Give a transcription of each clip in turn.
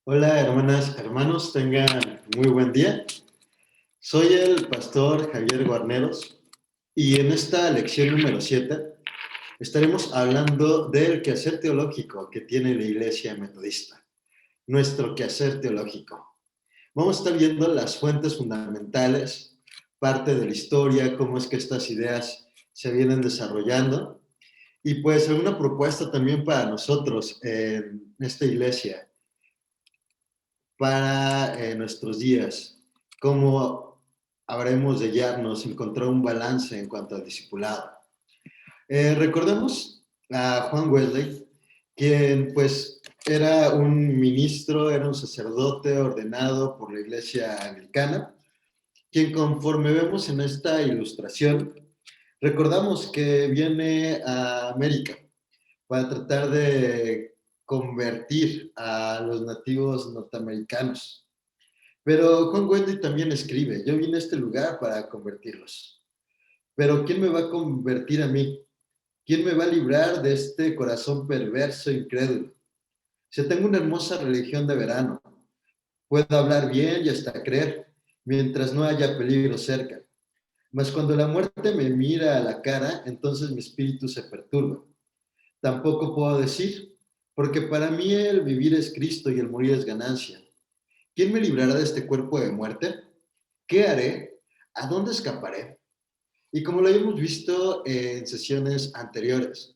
Hola hermanas, hermanos, tengan muy buen día. Soy el pastor Javier Guarneros y en esta lección número 7 estaremos hablando del quehacer teológico que tiene la Iglesia Metodista, nuestro quehacer teológico. Vamos a estar viendo las fuentes fundamentales, parte de la historia, cómo es que estas ideas se vienen desarrollando y pues alguna propuesta también para nosotros en esta iglesia para nuestros días, cómo habremos de guiarnos, encontrar un balance en cuanto al discipulado. Recordemos a Juan Wesley, quien pues era un ministro, era un sacerdote ordenado por la Iglesia Anglicana, quien conforme vemos en esta ilustración, recordamos que viene a América para tratar de convertir a los nativos norteamericanos. Pero Juan Wendy también escribe, yo vine a este lugar para convertirlos. Pero ¿quién me va a convertir a mí? ¿Quién me va a librar de este corazón perverso e incrédulo? Si tengo una hermosa religión de verano, puedo hablar bien y hasta creer, mientras no haya peligro cerca. Mas cuando la muerte me mira a la cara, entonces mi espíritu se perturba. Tampoco puedo decir, porque para mí el vivir es Cristo y el morir es ganancia. ¿Quién me librará de este cuerpo de muerte? ¿Qué haré? ¿A dónde escaparé? Y como lo habíamos visto en sesiones anteriores,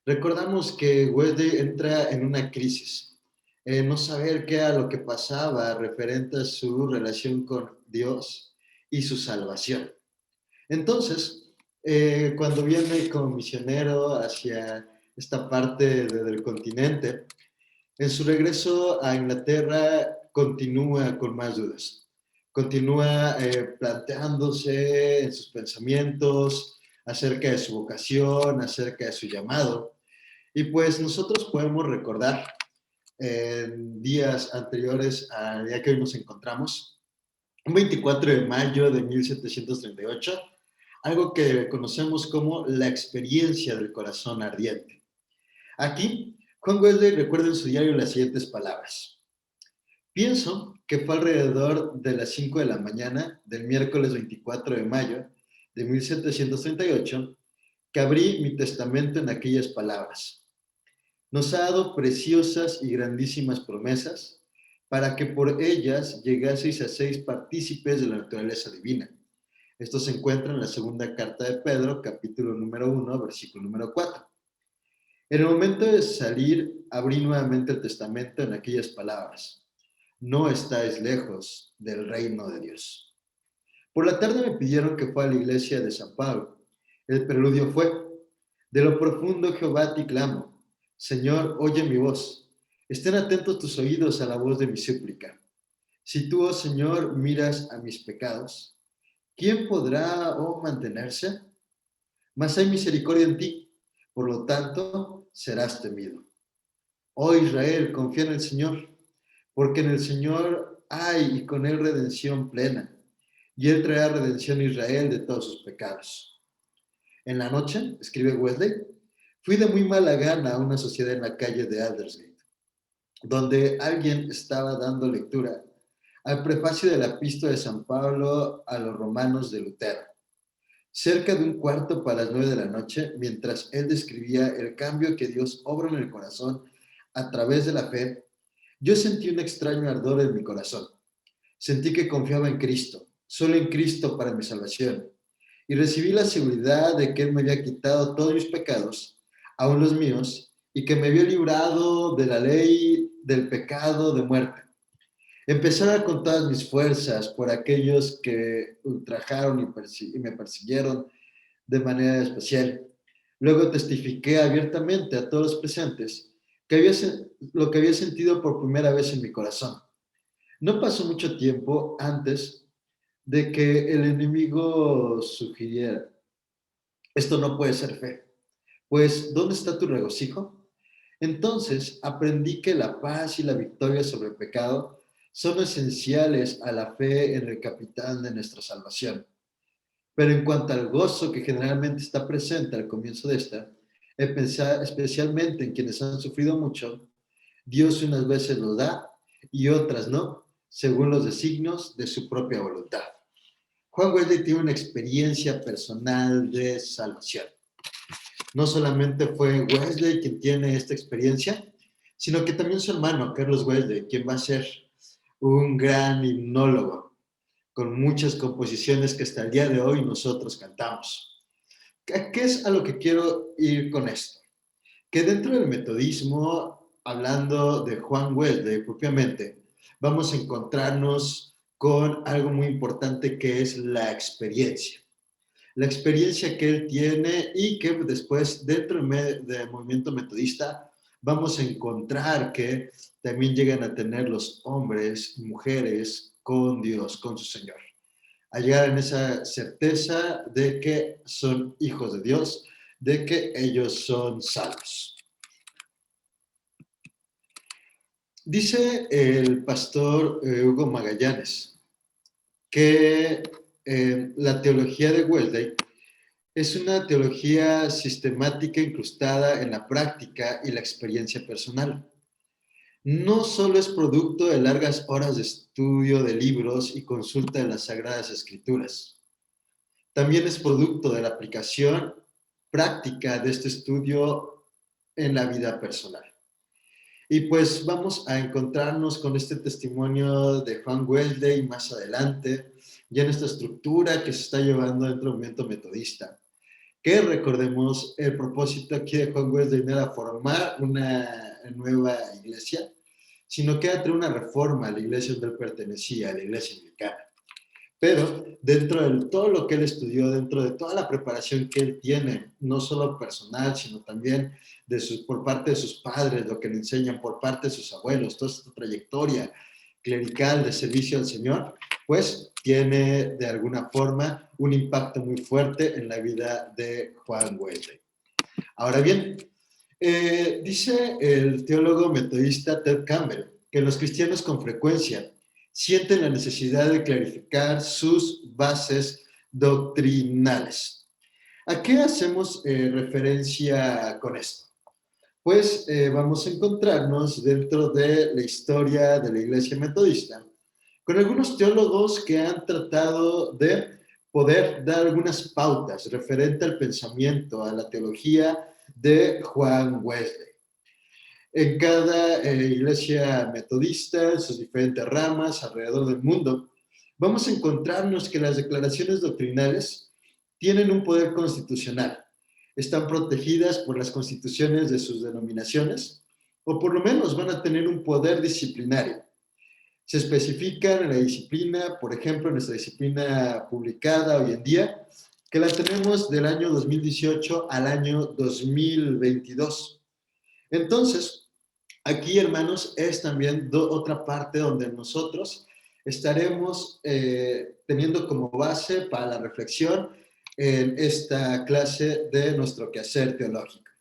recordamos que Wesley entra en una crisis, no saber qué era lo que pasaba referente a su relación con Dios y su salvación. Entonces, cuando viene como misionero hacia esta parte del continente, en su regreso a Inglaterra continúa con más dudas, continúa planteándose en sus pensamientos acerca de su vocación, acerca de su llamado. Y pues nosotros podemos recordar en días anteriores al día que hoy nos encontramos, un 24 de mayo de 1738, algo que conocemos como la experiencia del corazón ardiente. Aquí, Juan Wesley recuerda en su diario las siguientes palabras. Pienso que fue alrededor de las 5 de la mañana del miércoles 24 de mayo de 1738 que abrí mi testamento en aquellas palabras. Nos ha dado preciosas y grandísimas promesas para que por ellas llegaseis a seis partícipes de la naturaleza divina. Esto se encuentra en la segunda carta de Pedro, capítulo número 1, versículo número 4. En el momento de salir, abrí nuevamente el testamento en aquellas palabras. No estáis lejos del reino de Dios. Por la tarde me pidieron que fuera a la iglesia de San Pablo. El preludio fue, de lo profundo Jehová te clamo. Señor, oye mi voz. Estén atentos tus oídos a la voz de mi súplica. Si tú, oh Señor, miras a mis pecados, ¿quién podrá, mantenerse? Mas hay misericordia en ti, por lo tanto, serás temido. Oh Israel, confía en el Señor, porque en el Señor hay y con él redención plena, y él traerá redención a Israel de todos sus pecados. En la noche, escribe Wesley, fui de muy mala gana a una sociedad en la calle de Aldersgate, donde alguien estaba dando lectura al prefacio de la epístola de San Pablo a los romanos de Lutero. Cerca de un cuarto para las 9 de la noche, mientras él describía el cambio que Dios obra en el corazón a través de la fe, yo sentí un extraño ardor en mi corazón. Sentí que confiaba en Cristo, solo en Cristo para mi salvación, y recibí la seguridad de que Él me había quitado todos mis pecados, aun los míos, y que me había librado de la ley, del pecado, de muerte. Empezaba con todas mis fuerzas por aquellos que ultrajaron y me persiguieron de manera especial. Luego testifiqué abiertamente a todos los presentes que lo que había sentido por primera vez en mi corazón. No pasó mucho tiempo antes de que el enemigo sugiriera, esto no puede ser fe, pues ¿dónde está tu regocijo? Entonces aprendí que la paz y la victoria sobre el pecado son esenciales a la fe en el capitán de nuestra salvación. Pero en cuanto al gozo que generalmente está presente al comienzo de esta, especialmente en quienes han sufrido mucho, Dios unas veces lo da y otras no, según los designios de su propia voluntad. Juan Wesley tiene una experiencia personal de salvación. No solamente fue Wesley quien tiene esta experiencia, sino que también su hermano, Carlos Wesley, quien va a ser un gran himnólogo, con muchas composiciones que hasta el día de hoy nosotros cantamos. ¿Qué es a lo que quiero ir con esto? Que dentro del metodismo, hablando de Juan Wesley propiamente, vamos a encontrarnos con algo muy importante que es la experiencia. La experiencia que él tiene y que después dentro del movimiento metodista vamos a encontrar que también llegan a tener los hombres y mujeres con Dios, con su Señor. A llegar en esa certeza de que son hijos de Dios, de que ellos son salvos. Dice el pastor Hugo Magallanes que la teología de Wesley es una teología sistemática incrustada en la práctica y la experiencia personal. No solo es producto de largas horas de estudio de libros y consulta de las Sagradas Escrituras, también es producto de la aplicación práctica de este estudio en la vida personal. Y pues vamos a encontrarnos con este testimonio de Juan Wesley más adelante, ya en esta estructura que se está llevando dentro del movimiento metodista. Que recordemos, el propósito aquí de Juan Wesley no era formar una nueva iglesia, sino que era traer una reforma a la iglesia donde él pertenecía, a la iglesia anglicana. Pero dentro de todo lo que él estudió, dentro de toda la preparación que él tiene, no solo personal, sino también por parte de sus padres, lo que le enseñan por parte de sus abuelos, toda esta trayectoria clerical de servicio al Señor, pues tiene de alguna forma un impacto muy fuerte en la vida de Juan Wesley. Ahora bien, dice el teólogo metodista Ted Campbell que los cristianos con frecuencia sienten la necesidad de clarificar sus bases doctrinales. ¿A qué hacemos referencia con esto? Pues vamos a encontrarnos dentro de la historia de la Iglesia Metodista con algunos teólogos que han tratado de poder dar algunas pautas referente al pensamiento, a la teología de Juan Wesley. En cada iglesia metodista, en sus diferentes ramas alrededor del mundo, vamos a encontrarnos que las declaraciones doctrinales tienen un poder constitucional. Están protegidas por las constituciones de sus denominaciones, o por lo menos van a tener un poder disciplinario. Se especifican en la disciplina, por ejemplo, en nuestra disciplina publicada hoy en día, que la tenemos del año 2018 al año 2022. Entonces, aquí, hermanos, es también otra parte donde nosotros estaremos teniendo como base para la reflexión en esta clase de nuestro quehacer teológico.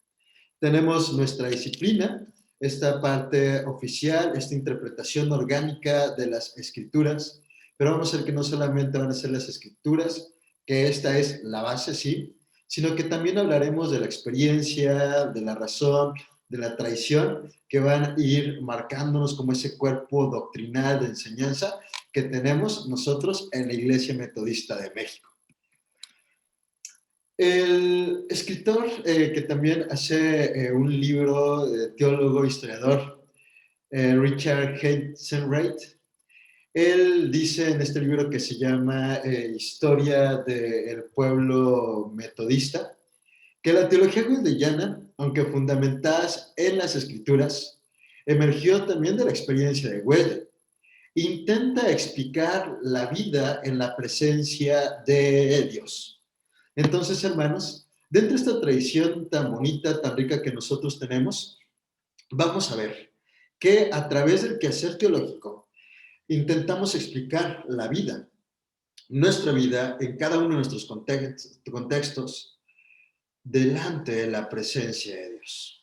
Tenemos nuestra disciplina, esta parte oficial, esta interpretación orgánica de las escrituras, pero vamos a ver que no solamente van a ser las escrituras, que esta es la base, sí, sino que también hablaremos de la experiencia, de la razón, de la tradición, que van a ir marcándonos como ese cuerpo doctrinal de enseñanza que tenemos nosotros en la Iglesia Metodista de México. El escritor que también hace un libro, teólogo, historiador, Richard Heysenreich, él dice en este libro que se llama Historia del pueblo metodista, que la teología wesleyana, aunque fundamentadas en las escrituras, emergió también de la experiencia de Wesley. Intenta explicar la vida en la presencia de Dios. Entonces, hermanos, dentro de esta tradición tan bonita, tan rica que nosotros tenemos, vamos a ver que a través del quehacer teológico intentamos explicar la vida, nuestra vida en cada uno de nuestros contextos delante de la presencia de Dios.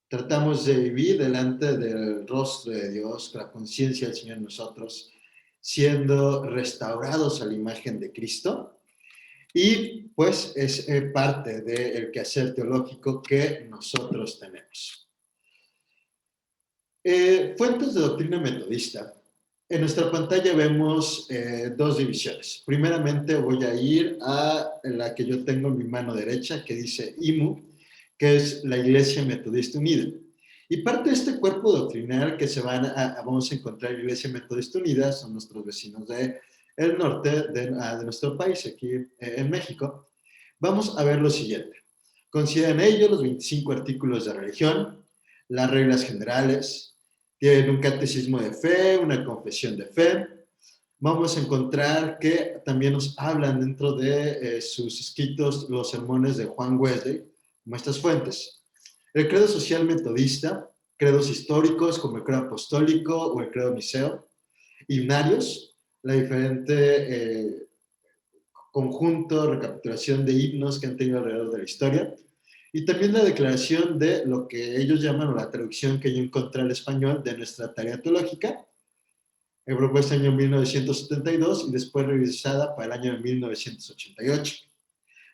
Tratamos de vivir delante del rostro de Dios, con la conciencia del Señor en nosotros, siendo restaurados a la imagen de Cristo. Y pues es parte del quehacer teológico que nosotros tenemos. Fuentes de doctrina metodista. En nuestra pantalla vemos dos divisiones. Primeramente voy a ir a la que yo tengo en mi mano derecha, que dice IMU, que es la Iglesia Metodista Unida. Y parte de este cuerpo doctrinal que vamos a encontrar en la Iglesia Metodista Unida son nuestros vecinos del norte de nuestro país, aquí en México. Vamos a ver lo siguiente. Consideran ellos los 25 artículos de religión, las reglas generales, tienen un catecismo de fe, una confesión de fe. Vamos a encontrar que también nos hablan dentro de sus escritos los sermones de Juan Wesley, como estas fuentes. El credo social metodista, credos históricos como el credo apostólico o el credo niceo, himnarios, la diferente conjunto, recapitulación de himnos que han tenido alrededor de la historia, y también la declaración de lo que ellos llaman, o la traducción que yo encontré al español de nuestra tarea teológica, propuesta en el año 1972 y después revisada para el año 1988.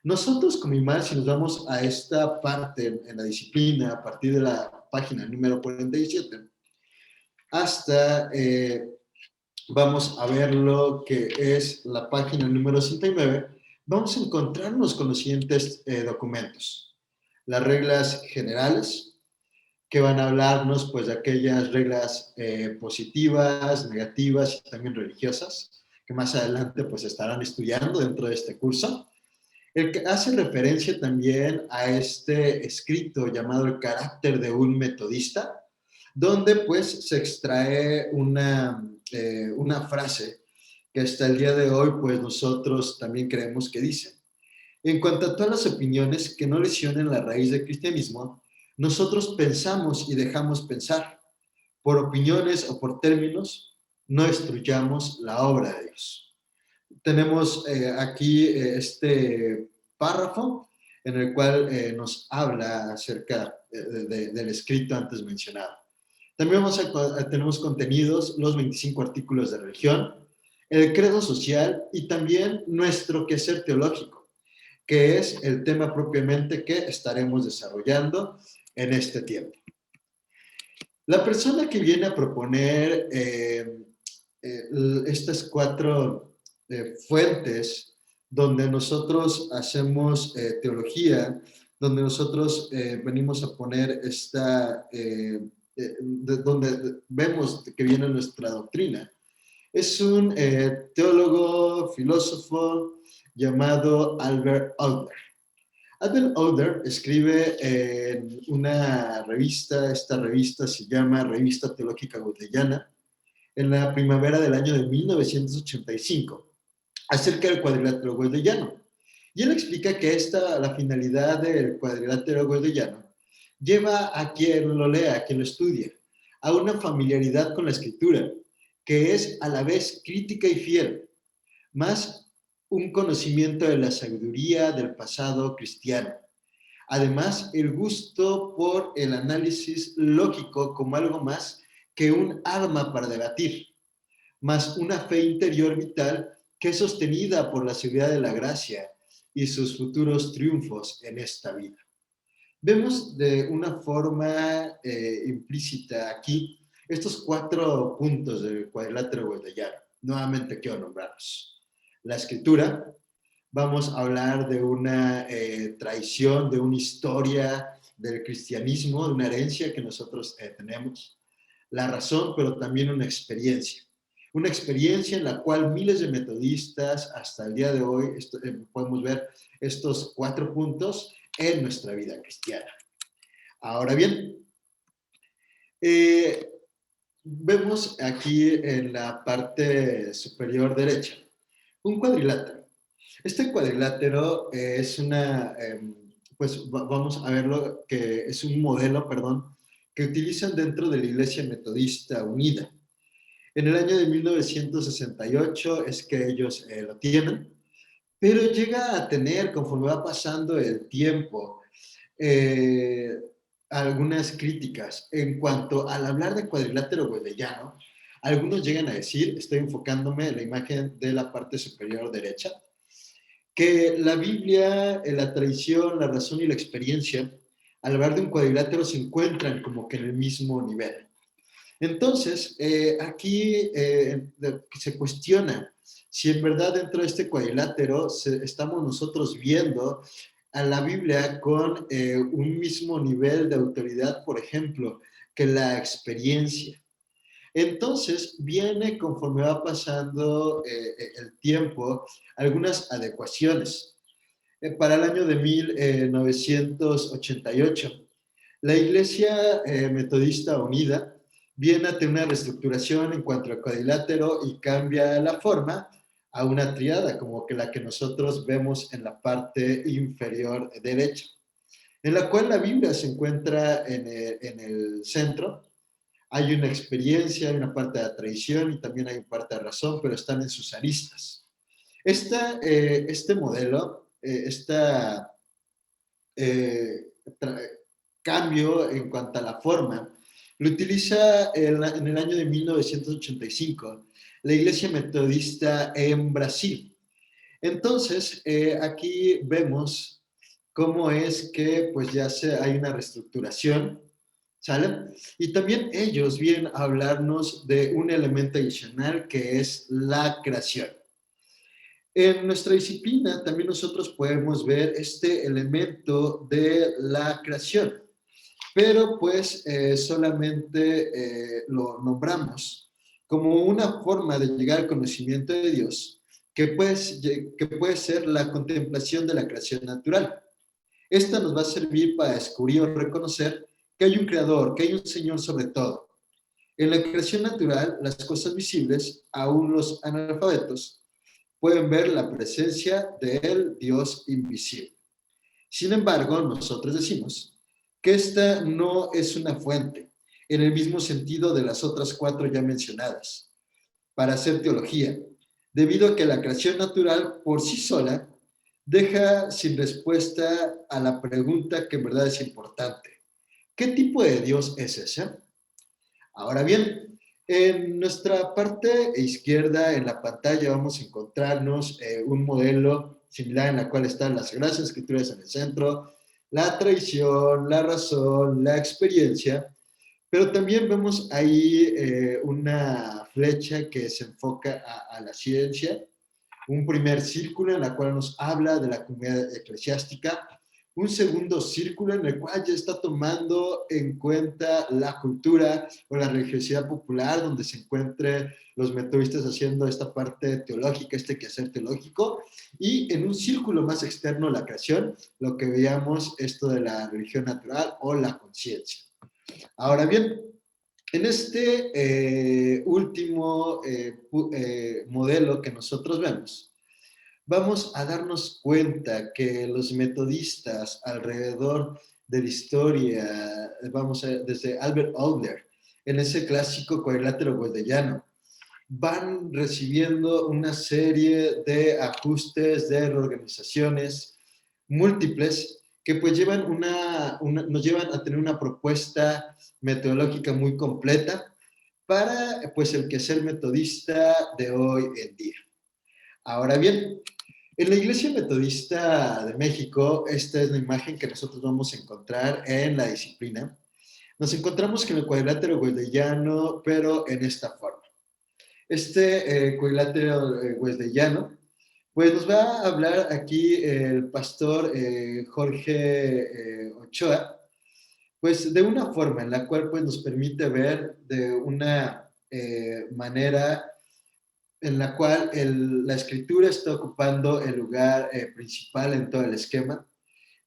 Nosotros como IMAR, si nos vamos a esta parte en la disciplina, a partir de la página número 47, hasta vamos a ver lo que es la página número 69, vamos a encontrarnos con los siguientes documentos. Las reglas generales, que van a hablarnos pues de aquellas reglas positivas, negativas y también religiosas, que más adelante pues estarán estudiando dentro de este curso. El que hace referencia también a este escrito llamado El carácter de un metodista, donde pues se extrae una frase que hasta el día de hoy pues nosotros también creemos que dice: en cuanto a todas las opiniones que no lesionen la raíz del cristianismo, nosotros pensamos y dejamos pensar. Por opiniones o por términos, no destruyamos la obra de Dios. Tenemos aquí este párrafo en el cual nos habla acerca del escrito antes mencionado. También tenemos contenidos los 25 artículos de religión, el credo social y también nuestro quehacer teológico, que es el tema propiamente que estaremos desarrollando en este tiempo. La persona que viene a proponer estas cuatro fuentes donde nosotros hacemos teología, donde nosotros venimos a poner donde vemos que viene nuestra doctrina, es un teólogo, filósofo llamado Albert Adler. Albert Adler escribe en una revista, esta revista se llama Revista Teológica Wesleyana, en la primavera del año de 1985, acerca del cuadrilátero wesleyano. Y él explica que la finalidad del cuadrilátero wesleyano lleva a quien lo lea, a quien lo estudia, a una familiaridad con la escritura, que es a la vez crítica y fiel, más un conocimiento de la sabiduría del pasado cristiano. Además, el gusto por el análisis lógico como algo más que un arma para debatir, más una fe interior vital que es sostenida por la seguridad de la gracia y sus futuros triunfos en esta vida. Vemos de una forma implícita aquí estos 4 puntos del cuadrilátero wesleyano. Nuevamente quiero nombrarlos. La escritura, vamos a hablar de una tradición, de una historia del cristianismo, de una herencia que nosotros tenemos. La razón, pero también una experiencia. Una experiencia en la cual miles de metodistas hasta el día de hoy podemos ver estos 4 puntos en nuestra vida cristiana. Ahora bien, vemos aquí en la parte superior derecha un cuadrilátero. Este cuadrilátero es pues vamos a verlo, que es un modelo, perdón, que utilizan dentro de la Iglesia Metodista Unida. En el año de 1968 es que ellos lo tienen, pero llega a tener, conforme va pasando el tiempo, eh, algunas críticas en cuanto al hablar de cuadrilátero wesleyano. Algunos llegan a decir, estoy enfocándome en la imagen de la parte superior derecha, que la Biblia, la tradición, la razón y la experiencia, al hablar de un cuadrilátero, se encuentran como que en el mismo nivel. Entonces, aquí se cuestiona si en verdad dentro de este cuadrilátero estamos nosotros viendo a la Biblia con un mismo nivel de autoridad, por ejemplo, que la experiencia. Entonces, viene conforme va pasando el tiempo algunas adecuaciones. Para el año de 1988, la Iglesia Metodista Unida viene a tener una reestructuración en cuanto al cuadrilátero y cambia la forma a una triada, como que la que nosotros vemos en la parte inferior derecha, en la cual la Biblia se encuentra en el centro. Hay una experiencia, hay una parte de la tradición y también hay una parte de razón, pero están en sus aristas. Este modelo, eh, cambio en cuanto a la forma, lo utiliza en el año de 1985 la Iglesia Metodista en Brasil. Entonces, aquí vemos cómo es que pues ya hay una reestructuración, ¿sale? Y también ellos vienen a hablarnos de un elemento adicional que es la creación. En nuestra disciplina también nosotros podemos ver este elemento de la creación, pero pues solamente lo nombramos como una forma de llegar al conocimiento de Dios, que puede ser la contemplación de la creación natural. Esta nos va a servir para descubrir o reconocer que hay un creador, que hay un Señor sobre todo. En la creación natural, las cosas visibles, aún los analfabetos, pueden ver la presencia del Dios invisible. Sin embargo, nosotros decimos que esta no es una fuente, en el mismo sentido de las otras cuatro ya mencionadas, para hacer teología, debido a que la creación natural por sí sola deja sin respuesta a la pregunta que en verdad es importante. ¿Qué tipo de Dios es ese? Ahora bien, en nuestra parte izquierda en la pantalla vamos a encontrarnos un modelo similar en la cual están las Sagradas Escrituras en el centro, la tradición, la razón, la experiencia, pero también vemos ahí una flecha que se enfoca a la ciencia, un primer círculo en el cual nos habla de la comunidad eclesiástica, un segundo círculo en el cual ya está tomando en cuenta la cultura o la religiosidad popular, donde se encuentren los metodistas haciendo esta parte teológica, este quehacer teológico, y en un círculo más externo, la creación, lo que veíamos esto de la religión natural o la conciencia. Ahora bien, en este último modelo que nosotros vemos, vamos a darnos cuenta que los metodistas alrededor de la historia, vamos a desde Albert Outler, en ese clásico cuadrilátero wesleyano, van recibiendo una serie de ajustes, de reorganizaciones múltiples que pues nos llevan a tener una propuesta metodológica muy completa para pues el quehacer metodista de hoy en día. Ahora bien, en la Iglesia Metodista de México, esta es la imagen que nosotros vamos a encontrar en la disciplina. Nos encontramos con el cuadrilátero wesleyano, pero en esta forma. Este cuadrilátero wesleyano, pues nos va a hablar aquí el pastor Jorge Ochoa, pues de una forma en la cual pues, nos permite ver de una manera en la cual la escritura está ocupando el lugar principal en todo el esquema,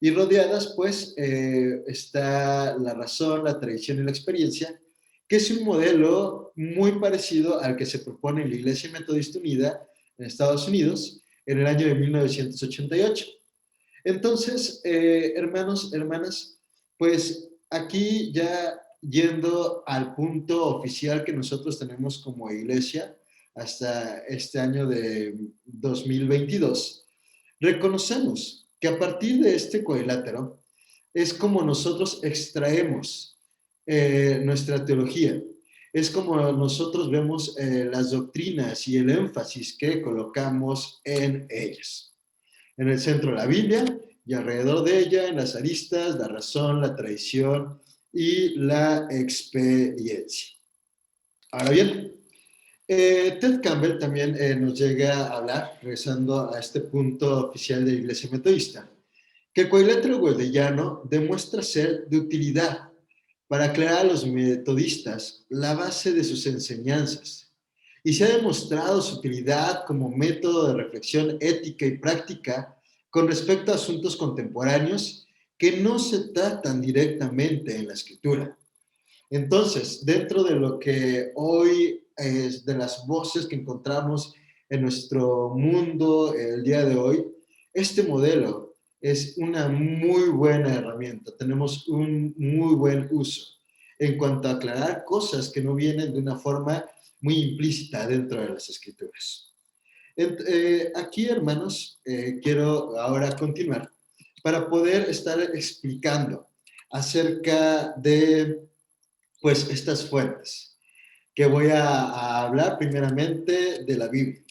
y rodeadas pues está la razón, la tradición y la experiencia, que es un modelo muy parecido al que se propone en la Iglesia Metodista Unida en Estados Unidos en el año de 1988. Entonces, hermanos, hermanas, pues aquí ya yendo al punto oficial que nosotros tenemos como iglesia hasta este año de 2022, reconocemos que a partir de este cuadrilátero es como nosotros extraemos nuestra teología, es como nosotros vemos las doctrinas y el énfasis que colocamos en ellas. En el centro la Biblia y alrededor de ella, en las aristas, la razón, la tradición y la experiencia. Ahora bien, Ted Campbell también nos llega a hablar, regresando a este punto oficial de la Iglesia Metodista, que el cuadrilátero goldellano demuestra ser de utilidad para aclarar a los metodistas la base de sus enseñanzas y se ha demostrado su utilidad como método de reflexión ética y práctica con respecto a asuntos contemporáneos que no se tratan directamente en la escritura. Entonces, dentro de lo que hoy es de las voces que encontramos en nuestro mundo el día de hoy, este modelo es una muy buena herramienta. Tenemos un muy buen uso en cuanto a aclarar cosas que no vienen de una forma muy implícita dentro de las escrituras. Aquí, hermanos, quiero ahora continuar para poder estar explicando acerca de pues estas fuentes, que voy a hablar primeramente de la Biblia.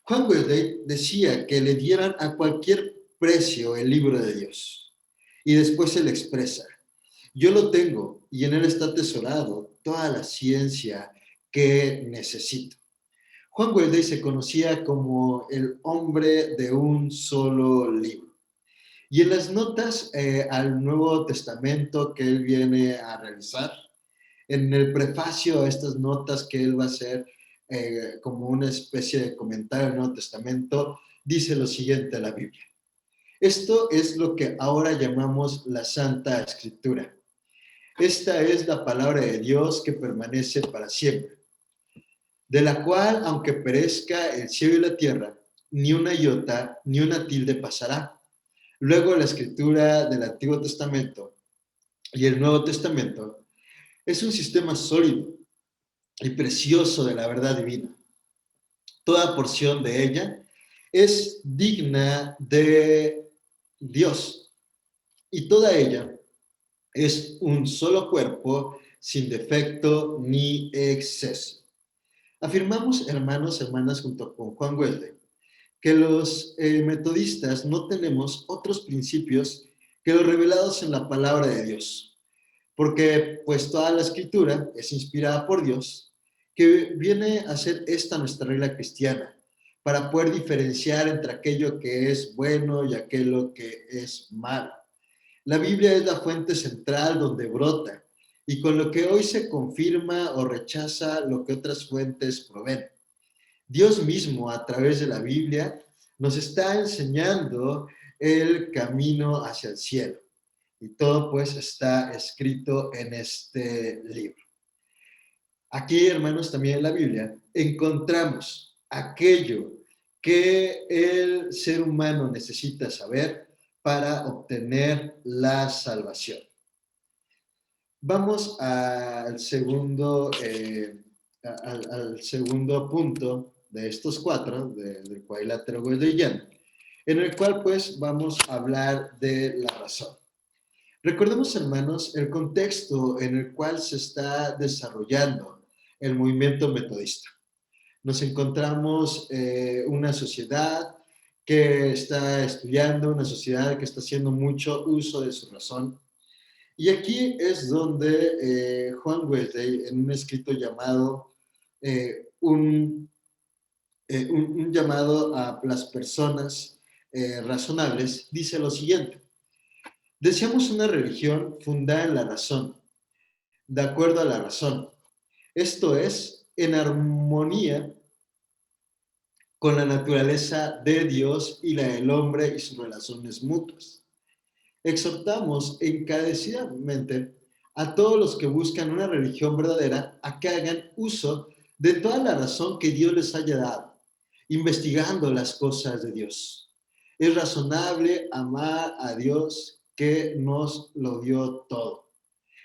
Juan Wesley decía que le dieran a cualquier precio el libro de Dios y después se le expresa, yo lo tengo y en él está atesorado toda la ciencia que necesito. Juan Wesley se conocía como el hombre de un solo libro. Y en las notas al Nuevo Testamento que él viene a realizar, en el prefacio a estas notas que él va a hacer como una especie de comentario del Nuevo Testamento, dice lo siguiente a la Biblia. Esto es lo que ahora llamamos la Santa Escritura. Esta es la palabra de Dios que permanece para siempre, de la cual, aunque perezca el cielo y la tierra, ni una iota ni una tilde pasará. Luego la escritura del Antiguo Testamento y el Nuevo Testamento es un sistema sólido y precioso de la verdad divina. Toda porción de ella es digna de Dios y toda ella es un solo cuerpo sin defecto ni exceso. Afirmamos, hermanos, hermanas, junto con Juan Wesley, que los metodistas no tenemos otros principios que los revelados en la palabra de Dios, porque pues toda la escritura es inspirada por Dios, que viene a ser esta nuestra regla cristiana, para poder diferenciar entre aquello que es bueno y aquello que es malo. La Biblia es la fuente central donde brota y con lo que hoy se confirma o rechaza lo que otras fuentes proveen. Dios mismo a través de la Biblia nos está enseñando el camino hacia el cielo. Y todo pues está escrito en este libro. Aquí, hermanos, también en la Biblia encontramos aquello que el ser humano necesita saber para obtener la salvación. Vamos al segundo punto de estos cuatro, del cuadrilátero wesleyano, en el cual pues vamos a hablar de la razón. Recordemos, hermanos, el contexto en el cual se está desarrollando el movimiento metodista. Nos encontramos una sociedad que está estudiando, una sociedad que está haciendo mucho uso de su razón. Y aquí es donde Juan Wesley, en un escrito llamado un llamado a las personas razonables, dice lo siguiente. Deseamos una religión fundada en la razón, de acuerdo a la razón. Esto es, en armonía con la naturaleza de Dios y la del hombre y sus relaciones mutuas. Exhortamos encarecidamente a todos los que buscan una religión verdadera a que hagan uso de toda la razón que Dios les haya dado, investigando las cosas de Dios. Es razonable amar a Dios que nos lo dio todo.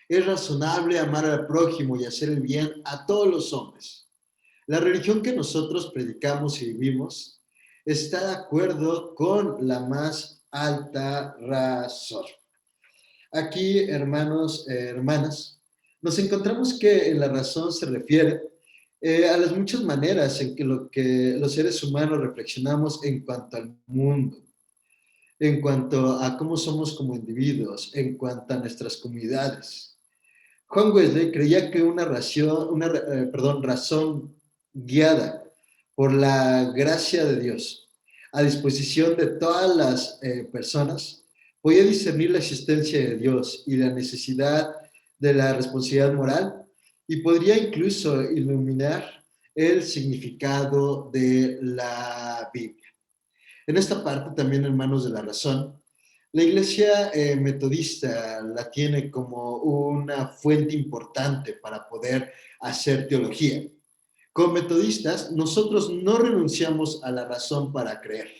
Es razonable amar al prójimo y hacer el bien a todos los hombres. La religión que nosotros predicamos y vivimos está de acuerdo con la más alta razón. Aquí, hermanos, hermanas, nos encontramos que en la razón se refiere a las muchas maneras en que lo que los seres humanos reflexionamos en cuanto al mundo, en cuanto a cómo somos como individuos, en cuanto a nuestras comunidades. Juan Wesley creía que razón guiada por la gracia de Dios a disposición de todas las personas podía discernir la existencia de Dios y la necesidad de la responsabilidad moral y podría incluso iluminar el significado de la Biblia. En esta parte también, hermanos de la razón, la iglesia metodista la tiene como una fuente importante para poder hacer teología. Como metodistas, nosotros no renunciamos a la razón para creer,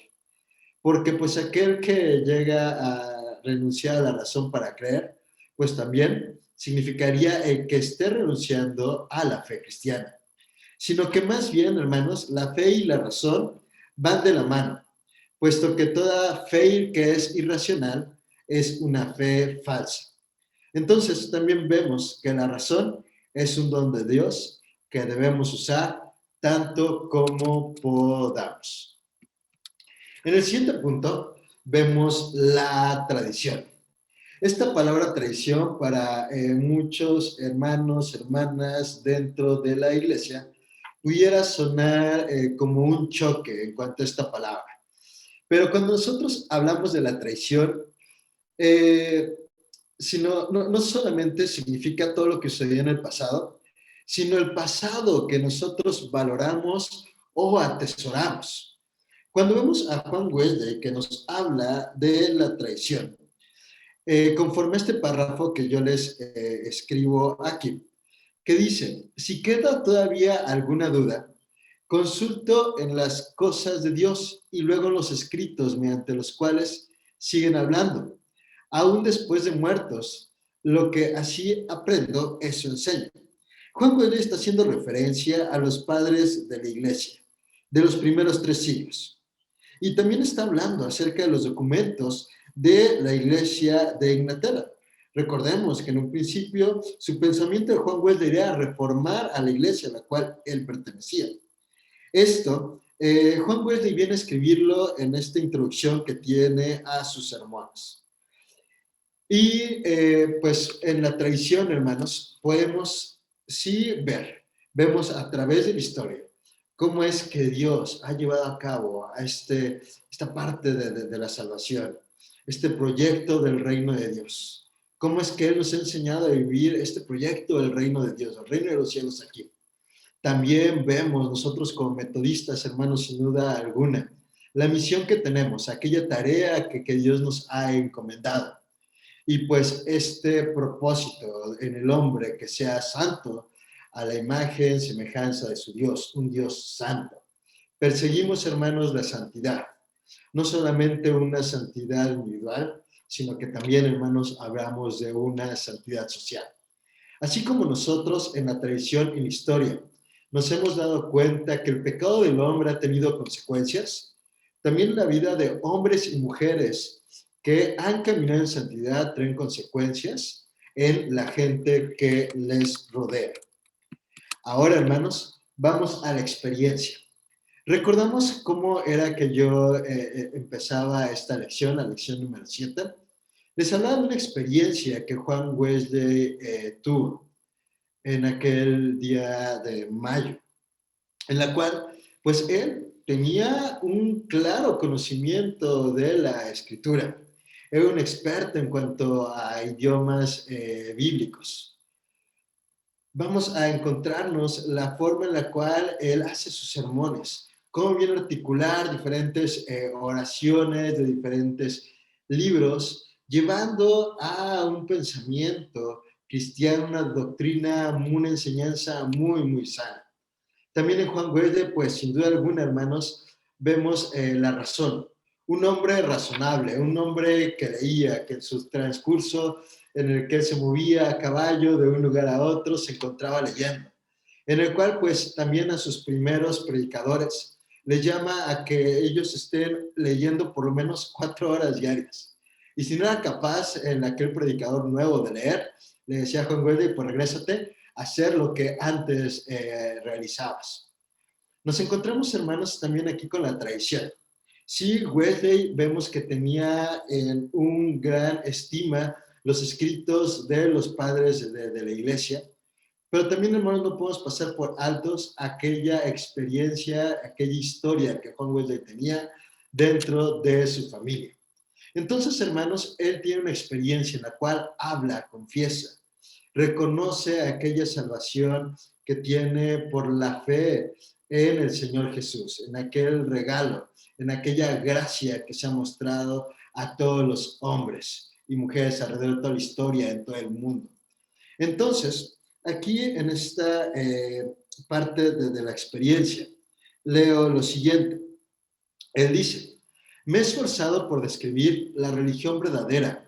porque pues aquel que llega a renunciar a la razón para creer, pues también significaría que esté renunciando a la fe cristiana, sino que más bien, hermanos, la fe y la razón van de la mano, puesto que toda fe que es irracional es una fe falsa. Entonces también vemos que la razón es un don de Dios que debemos usar tanto como podamos. En el siguiente punto vemos la tradición. Esta palabra tradición para muchos hermanos, hermanas dentro de la iglesia pudiera sonar como un choque en cuanto a esta palabra. Pero cuando nosotros hablamos de la tradición, eh, no solamente significa todo lo que sucedió en el pasado, sino el pasado que nosotros valoramos o atesoramos. Cuando vemos a Juan Wesley que nos habla de la traición, conforme a este párrafo que yo les escribo aquí, que dice, si queda todavía alguna duda, consulto en las cosas de Dios y luego en los escritos mediante los cuales siguen hablando. Aún después de muertos, lo que así aprendo, eso enseño. Juan Wesley está haciendo referencia a los padres de la iglesia, de los primeros 3 siglos. Y también está hablando acerca de los documentos de la iglesia de Inglaterra. Recordemos que en un principio su pensamiento de Juan Wesley era reformar a la iglesia a la cual él pertenecía. Esto, Juan Wesley viene a escribirlo en esta introducción que tiene a sus sermones. Y pues en la tradición, hermanos, podemos sí vemos a través de la historia cómo es que Dios ha llevado a cabo a esta parte de la salvación, este proyecto del reino de Dios. Cómo es que Él nos ha enseñado a vivir este proyecto del reino de Dios, el reino de los cielos aquí. También vemos nosotros como metodistas, hermanos, sin duda alguna, la misión que tenemos, aquella tarea que Dios nos ha encomendado. Y pues este propósito en el hombre que sea santo a la imagen, semejanza de su Dios, un Dios santo. Perseguimos, hermanos, la santidad. No solamente una santidad individual, sino que también, hermanos, hablamos de una santidad social. Así como nosotros en la tradición y la historia nos hemos dado cuenta que el pecado del hombre ha tenido consecuencias, también la vida de hombres y mujeres que han caminado en santidad traen consecuencias en la gente que les rodea. Ahora, hermanos, vamos a la experiencia. Recordamos cómo era que yo empezaba esta lección, la lección número 7. Les hablaba de una experiencia que Juan Wesley tuvo en aquel día de mayo, en la cual, pues él tenía un claro conocimiento de la escritura. Era un experto en cuanto a idiomas bíblicos. Vamos a encontrarnos la forma en la cual él hace sus sermones, cómo viene a articular diferentes oraciones de diferentes libros, llevando a un pensamiento cristiano, una doctrina, una enseñanza muy, muy sana. También en Juan Wesley, pues sin duda alguna, hermanos, vemos la razón. Un hombre razonable, un hombre que leía, que en su transcurso en el que él se movía a caballo de un lugar a otro, se encontraba leyendo. En el cual, pues, también a sus primeros predicadores les llama a que ellos estén leyendo por lo menos 4 horas diarias. Y si no era capaz en aquel predicador nuevo de leer, le decía a Juan Wesley, pues regrésate a hacer lo que antes realizabas. Nos encontramos, hermanos, también aquí con la tradición. Sí, Wesley vemos que tenía un gran estima los escritos de los padres de la iglesia, pero también, hermanos, no podemos pasar por altos aquella experiencia, aquella historia que Juan Wesley tenía dentro de su familia. Entonces, hermanos, él tiene una experiencia en la cual habla, confiesa, reconoce aquella salvación que tiene por la fe en el Señor Jesús, en aquel regalo, en aquella gracia que se ha mostrado a todos los hombres y mujeres alrededor de toda la historia, en todo el mundo. Entonces, aquí en esta parte de la experiencia, leo lo siguiente. Él dice, me he esforzado por describir la religión verdadera,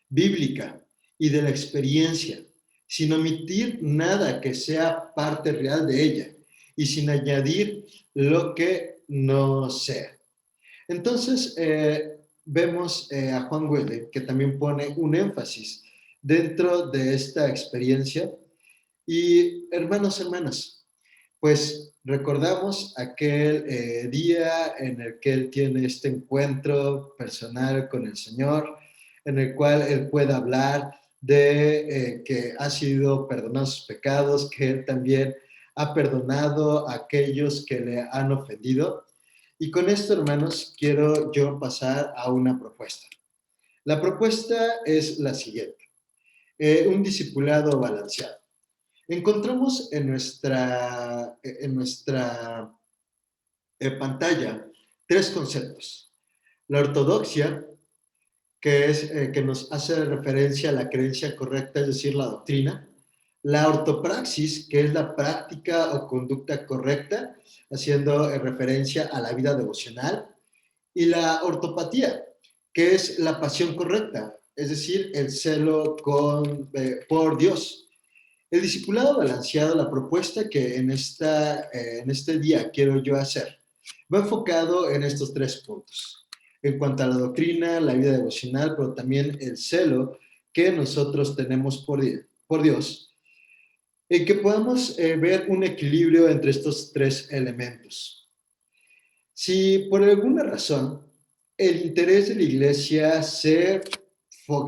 bíblica y de la experiencia, sin omitir nada que sea parte real de ella y sin añadir lo que no sea. Entonces, vemos a Juan Wesley que también pone un énfasis dentro de esta experiencia. Y hermanos, hermanas, pues recordamos aquel día en el que él tiene este encuentro personal con el Señor, en el cual él puede hablar de que ha sido perdonado sus pecados, que él también ha perdonado a aquellos que le han ofendido. Y con esto, hermanos, quiero yo pasar a una propuesta. La propuesta es la siguiente, un discipulado balanceado. Encontramos en nuestra pantalla tres conceptos. La ortodoxia, que es que nos hace referencia a la creencia correcta, es decir, la doctrina. La ortopraxis, que es la práctica o conducta correcta, haciendo referencia a la vida devocional. Y la ortopatía, que es la pasión correcta, es decir, el celo por Dios. El discipulado balanceado, la propuesta que en este día quiero yo hacer, va enfocado en estos tres puntos. En cuanto a la doctrina, la vida devocional, pero también el celo que nosotros tenemos por Dios, en que podamos ver un equilibrio entre estos tres elementos. Si por alguna razón el interés de la iglesia se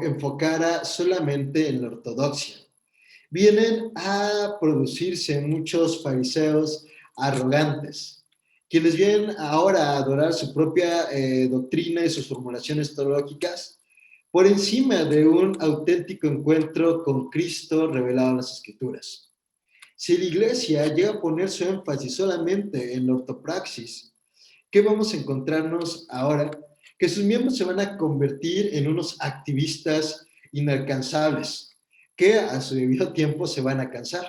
enfocara solamente en la ortodoxia, vienen a producirse muchos fariseos arrogantes, quienes vienen ahora a adorar su propia doctrina y sus formulaciones teológicas por encima de un auténtico encuentro con Cristo revelado en las Escrituras. Si la iglesia llega a poner su énfasis solamente en la ortopraxis, ¿qué vamos a encontrarnos ahora? Que sus miembros se van a convertir en unos activistas inalcanzables, que a su debido tiempo se van a cansar,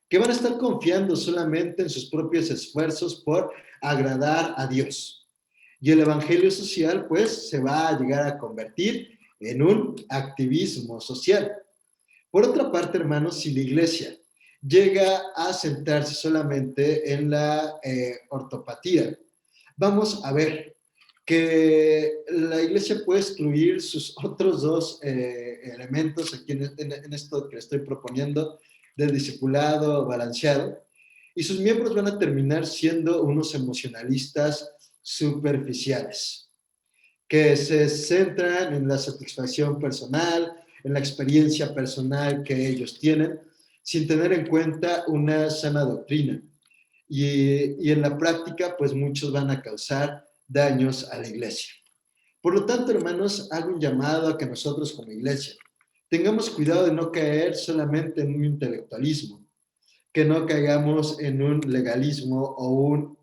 que van a estar confiando solamente en sus propios esfuerzos por agradar a Dios. Y el evangelio social, pues, se va a llegar a convertir en un activismo social. Por otra parte, hermanos, si la iglesia llega a centrarse solamente en la ortopatía, vamos a ver que la iglesia puede excluir sus otros dos elementos aquí en esto que estoy proponiendo del discipulado balanceado, y sus miembros van a terminar siendo unos emocionalistas superficiales, que se centran en la satisfacción personal, en la experiencia personal que ellos tienen, sin tener en cuenta una sana doctrina. Y en la práctica, pues muchos van a causar daños a la iglesia. Por lo tanto, hermanos, hago un llamado a que nosotros como iglesia tengamos cuidado de no caer solamente en un intelectualismo, que no caigamos en un legalismo o un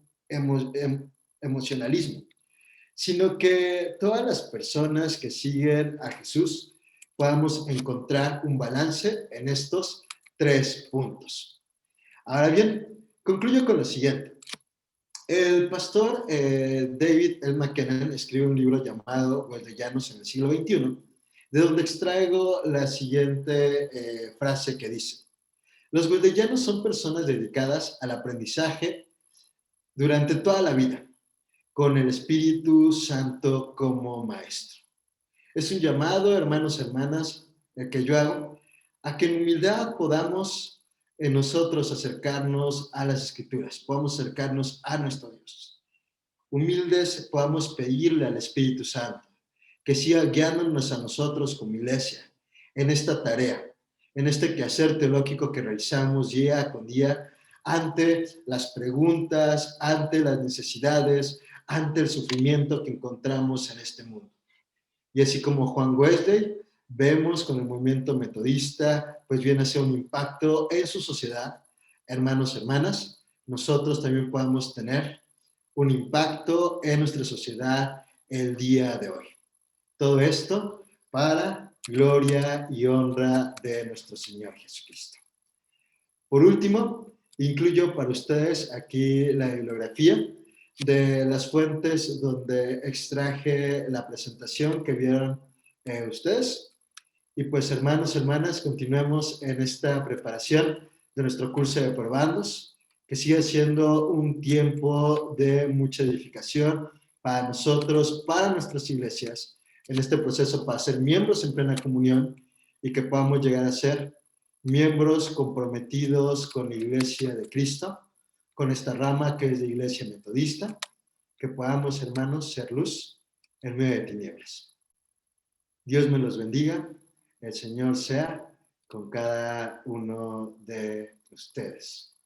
emocionalismo, sino que todas las personas que siguen a Jesús podamos encontrar un balance en estos tres puntos. Ahora bien, concluyo con lo siguiente. El pastor David L. McKenna escribe un libro llamado Wesleyanos en el siglo XXI, de donde extraigo la siguiente frase que dice: los wesleyanos son personas dedicadas al aprendizaje durante toda la vida, con el Espíritu Santo como maestro. Es un llamado, hermanos, hermanas, el que yo hago, a que en humildad podamos en nosotros acercarnos a las Escrituras, podamos acercarnos a nuestro Dios. Humildes podamos pedirle al Espíritu Santo que siga guiándonos a nosotros como iglesia en esta tarea, en este quehacer teológico que realizamos día con día ante las preguntas, ante las necesidades, ante el sufrimiento que encontramos en este mundo. Y así como Juan Wesley, vemos con el movimiento metodista, pues viene a ser un impacto en su sociedad, hermanos, hermanas, nosotros también podemos tener un impacto en nuestra sociedad el día de hoy. Todo esto para gloria y honra de nuestro Señor Jesucristo. Por último, incluyo para ustedes aquí la bibliografía de las fuentes donde extraje la presentación que vieron ustedes. Y pues hermanos, hermanas, continuemos en esta preparación de nuestro curso de probandos, que sigue siendo un tiempo de mucha edificación para nosotros, para nuestras iglesias, en este proceso para ser miembros en plena comunión y que podamos llegar a ser miembros comprometidos con la Iglesia de Cristo, con esta rama que es la Iglesia Metodista, que podamos, hermanos, ser luz en medio de tinieblas. Dios me los bendiga, el Señor sea con cada uno de ustedes.